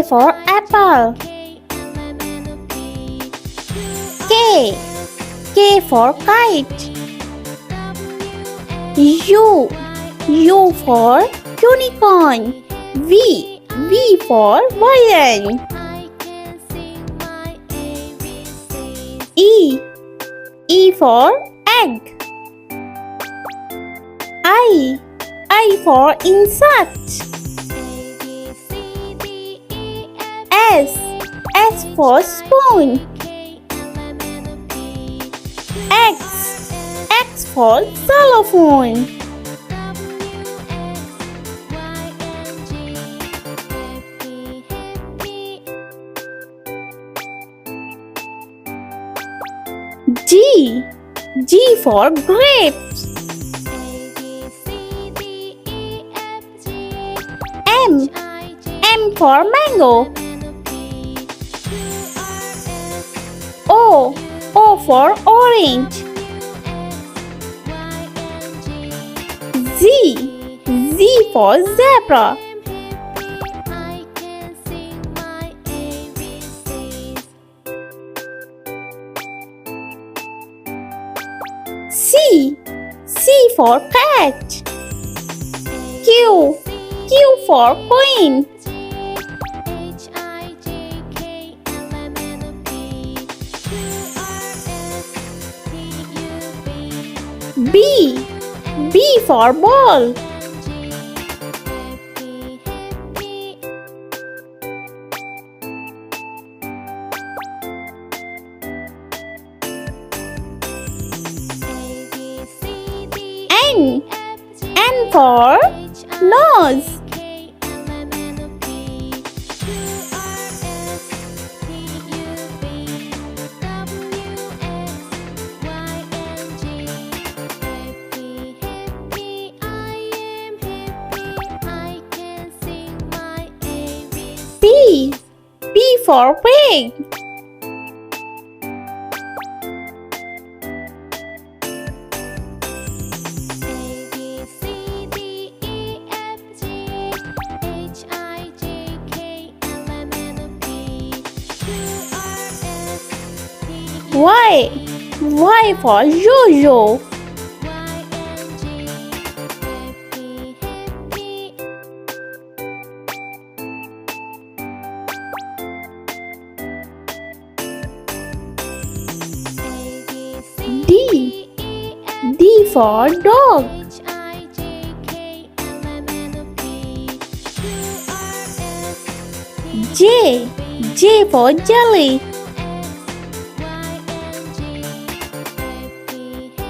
for apple. K. K for kite. U for unicorn. V for violin. E for egg. I for insect. S for spoon. X for xylophone. G for grapes. M for mango. O for orange. Z for zebra. C for cat. Q for queen. B for ball. N for nose. P for pig. Y for yo-yo. D for dog. J for jelly.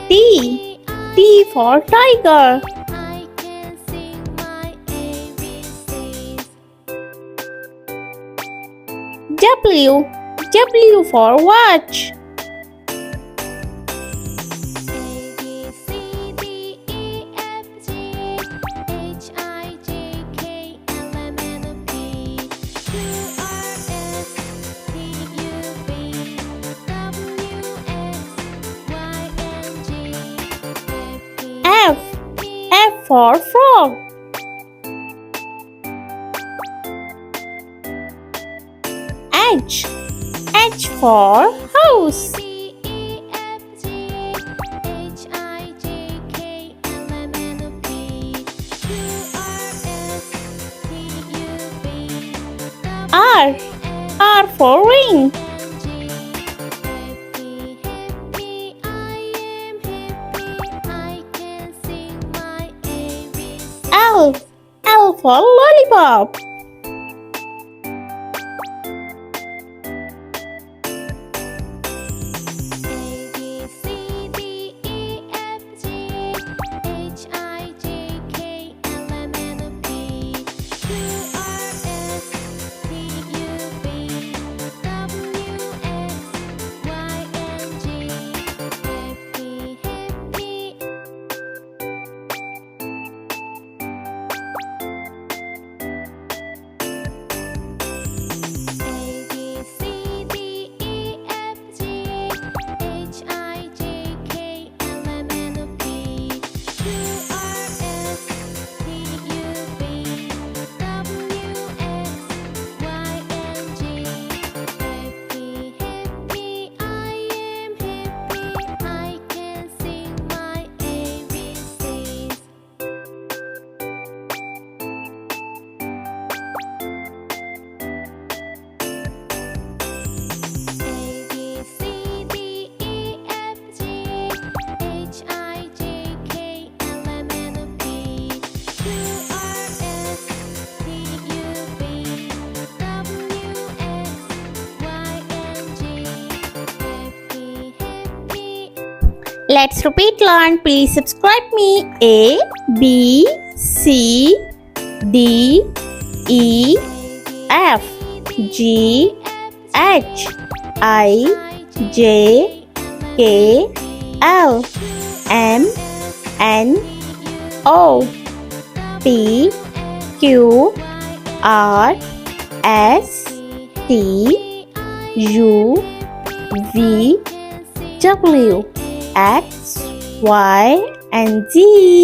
T for tiger. W for watch. F for frog. H for house. R for ring. L for lollipop. Let's repeat learn. Please subscribe me. A B C D E F G H I J K L M N O P Q R S T U V W X Y and Z.